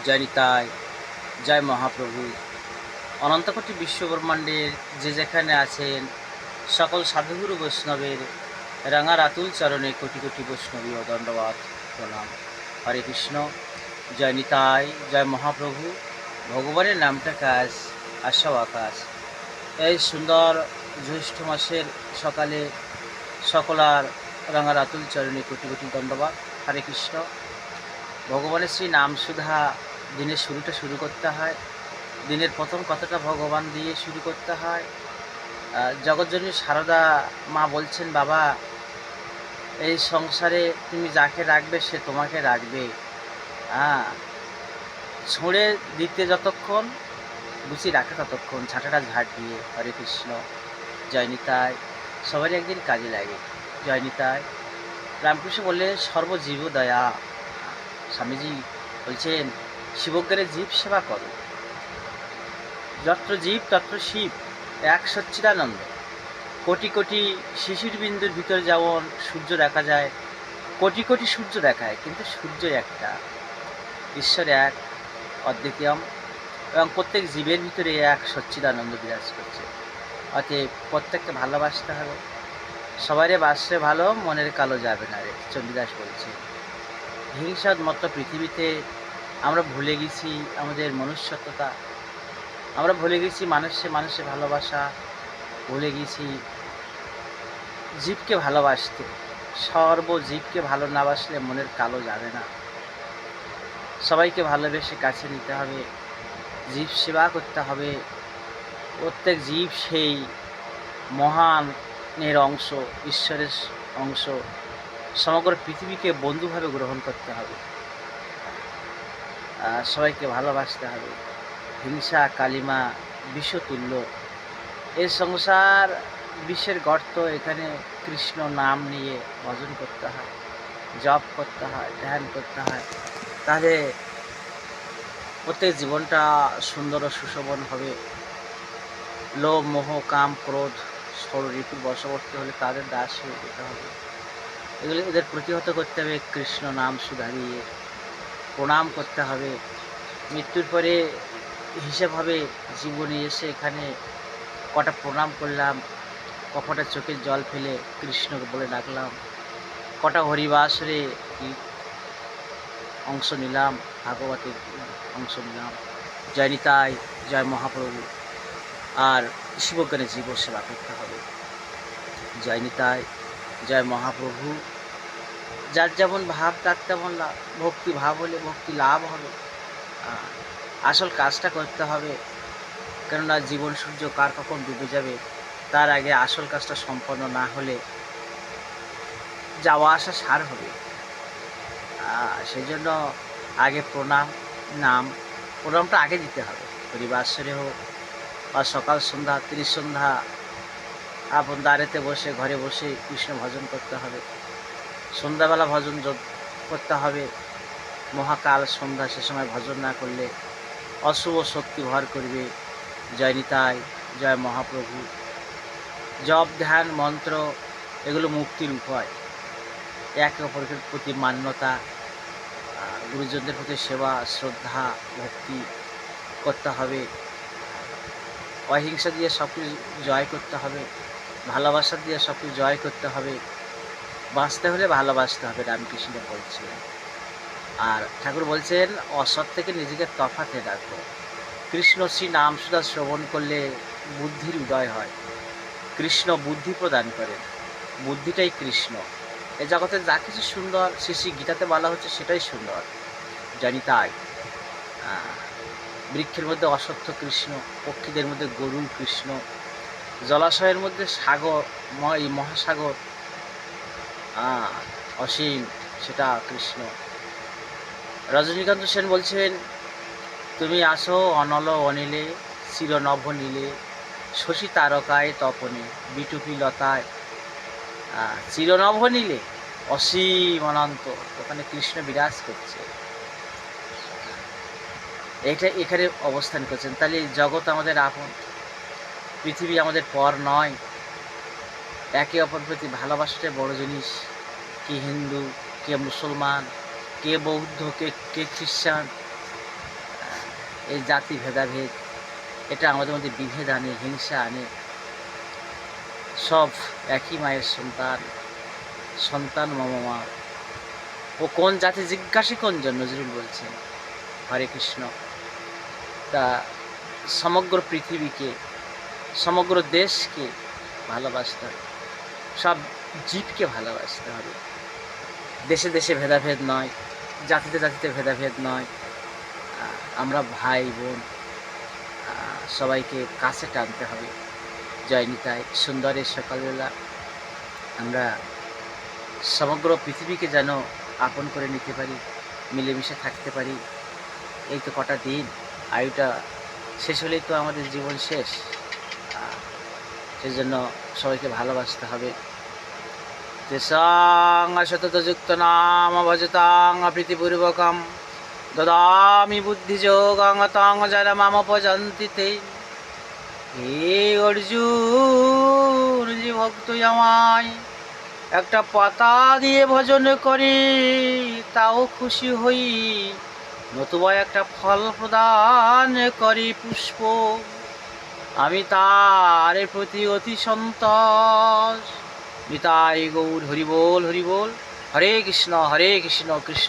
জয় নিতাই, জয় মহাপ্রভু। অনন্তকোটি বিশ্বব্রহ্মাণ্ডের যে যেখানে আছেন সকল সাধুগুরু বৈষ্ণবের রাঙা রাতুল চরণে কোটি কোটি বৈষ্ণবীয় দণ্ডবাদ প্রণাম। হরে কৃষ্ণ। জয় নিতাই, জয় মহাপ্রভু। ভগবানের নামটা কাজ, আশাও আকাশ। এই সুন্দর জ্যৈষ্ঠ মাসের সকালে সকলার রাঙা রাতুল চরণে কোটি কোটি দণ্ডবাদ। হরে কৃষ্ণ। ভগবানের শ্রী নাম সুধা দিনের শুরুটা শুরু করতে হয়, দিনের প্রথম কথাটা ভগবান দিয়ে শুরু করতে হয়। জগৎজননী সারদা মা বলছেন, বাবা এই সংসারে তুমি যাকে রাখবে সে তোমাকে রাখবে। ছুঁড়ে দিতে যতক্ষণ, গুছি রাখে ততক্ষণ, ঝাঁটাটা ঝাড় দিয়ে। হরে কৃষ্ণ। জয় নিতাই। সবারই একদিন কাজে লাগে। জয় নিতাই। রামকৃষ্ণ বললেন সর্বজীব দয়া। স্বামীজি বলছেন শিবজ্ঞানের জীব সেবা করো, যত্র জীব তত্র শিব, এক সচ্চিদানন্দ। কোটি কোটি শিশির বিন্দুর ভিতরে যেমন সূর্য দেখা যায়, কোটি কোটি সূর্য দেখায়, কিন্তু সূর্য একটা, ঈশ্বর এক, অদ্বিতীয়ম, এবং প্রত্যেক জীবের ভিতরে এক সচ্চিদানন্দ বিরাজ করছে। অতএব প্রত্যেককে ভালোবাসতে হবে। সবাইরে বাসলে ভালো, মনের কালো যাবে না রে, চণ্ডীদাস বলছে। হিংসামত্ত পৃথিবীতে আমরা ভুলে গেছি আমাদের মনুষ্যত্বতা, আমরা ভুলে গেছি মানুষে ভালোবাসা, ভুলে গেছি জীবকে ভালোবাসতে। সর্বজীবকে ভালো না বাসলে মনের কালো যাবে না। সবাইকে ভালোবেসে কাছে নিতে হবে, জীব সেবা করতে হবে। প্রত্যেক জীব সেই মহানের অংশ, ঈশ্বরের অংশ। সমগ্র পৃথিবীকে বন্ধুভাবে গ্রহণ করতে হবে, সবাইকে ভালোবাসতে হবে। হিংসা কালিমা বিষতুল্য। এই সংসার বিষের গর্ত, এখানে কৃষ্ণ নাম নিয়ে ভজন করতে হয়, জপ করতে হয়, ধ্যান করতে হয়। তাহলে প্রত্যেক জীবনটা সুন্দর ও সুশোভন হবে। লোভ মোহ কাম ক্রোধ ষড়ঋতুর বশবর্তী হলে তাদের দাস হয়ে যেতে হবে। এদের প্রতিহত করতে হবে কৃষ্ণ নাম সুধা দিয়ে। প্রণাম করতে হবে। মৃত্যুর পরে হিসেব হবে, জীবনে এসে এখানে কটা প্রণাম করলাম, কটা চোখের জল ফেলে কৃষ্ণকে বলে ডাকলাম, কটা হরিবাসরে অংশ নিলাম, ভাগবতের অংশ নিলাম। জয় নিতাই, জয় মহাপ্রভু। আর শিবজ্ঞানে জীব সেবা করতে হবে। জয় নিতাই, জয় মহাপ্রভু। যার যেমন ভাব তার তেমন লাভ। ভক্তি ভাব হলে ভক্তি লাভ হবে। আসল কাজটা করতে হবে, কেননা জীবন সূর্য কার কখন ডুবে যাবে, তার আগে আসল কাজটা সম্পন্ন না হলে যাওয়া আসা সার হবে। সেই জন্য আগে প্রণাম, নাম, প্রণামটা আগে দিতে হবে। পরিবাসরে হোক বা সকাল সন্ধ্যা, ত্রিসন্ধ্যা আপন দ্বারেতে বসে, ঘরে বসে কৃষ্ণ ভজন করতে হবে। সন্ধ্যাবেলা ভজন করতে হবে। মহাকাল সন্ধ্যা, সে সময় ভজন না করলে অশুভ শক্তি ভর করবে। জয় নিতাই, জয় মহাপ্রভু। জপ ধ্যান মন্ত্র এগুলো মুক্তির উপায়। একে অপরের প্রতি মান্যতা, গুরুজনদের প্রতি সেবা শ্রদ্ধা ভক্তি করতে হবে। অহিংসা দিয়ে সব কিছু জয় করতে হবে, ভালোবাসা দিয়ে সব কিছু জয় করতে হবে। বাঁচতে হলে ভালোবাসতে হবে, রামকৃষ্ণ বলছেন। আর ঠাকুর বলছেন অসৎ থেকে নিজেকে তফাতে রাখো। কৃষ্ণ শ্রী নাম সুধা শ্রবণ করলে বুদ্ধির উদয় হয়। কৃষ্ণ বুদ্ধি প্রদান করেন, বুদ্ধিটাই কৃষ্ণ। এই জগতে যা কিছু সুন্দর শ্রী গীতাতে বলা হচ্ছে সেটাই সুন্দর। জানি তাই। বৃক্ষের মধ্যে অশ্বত্থ কৃষ্ণ, পক্ষীদের মধ্যে গরু কৃষ্ণ, জলাশয়ের মধ্যে সাগর, এই মহাসাগর অসীম, সেটা কৃষ্ণ। রজনীকান্ত সেন বলছেন, তুমি আসো অনল অনিলে, চিরনভ নীলে, শশী তারকায় তপনে, বিটুপি লতায়, চিরনভ নীলে, অসীম অনন্ত, ওখানে কৃষ্ণ বিরাজ করছে। এইটা এখানে অবস্থান করছেন। তাহলে জগৎ আমাদের আপন, পৃথিবী আমাদের পর নয়। একে অপর প্রতি ভালোবাসাটাই বড় জিনিস। কে হিন্দু, কে মুসলমান, কে বৌদ্ধ, কে খ্রিস্টান, এই জাতি ভেদাভেদ, এটা আমাদের মধ্যে বিভেদ আনে, হিংসা আনে। সব একই মায়ের সন্তান, সন্তান মম মা। ও কোন জাতি জিজ্ঞাসা কোন জন্য, নজরুল বলছেন। হরে কৃষ্ণ। তা সমগ্র পৃথিবীকে, সমগ্র দেশকে ভালোবাসতে হবে, সব জীবকে ভালোবাসতে হবে। দেশে দেশে ভেদাভেদ নয়, জাতিতে জাতিতে ভেদাভেদ নয়। আমরা ভাই বোন, সবাইকে কাছে টানতে হবে। জয় নিতাই। সুন্দর এই সকালবেলা আমরা সমগ্র পৃথিবীকে যেন আপন করে নিতে পারি, মিলেমিশে থাকতে পারি। এই তো কটা দিন, আয়ুটা শেষ হলেই তো আমাদের জীবন শেষ। সেজন্য সবাইকে ভালোবাসতে হবে। তেসাং সততযুক্ত নাম ভজতাং প্রীতিপূর্বকম দদামি বুদ্ধিযোগাং তাং যারা মাম ভজন্তি তে। হে অর্জুন, যে ভক্ত আমায় একটা পাতা দিয়ে ভজন করি, তাও খুশি হই, নতুবা একটা ফল প্রদান করি পুষ্প, আমি তার প্রতি অতি সন্তোষ। নিতাই গৌর হরিবোল হরিবোল। হরে কৃষ্ণ কৃষ্ণ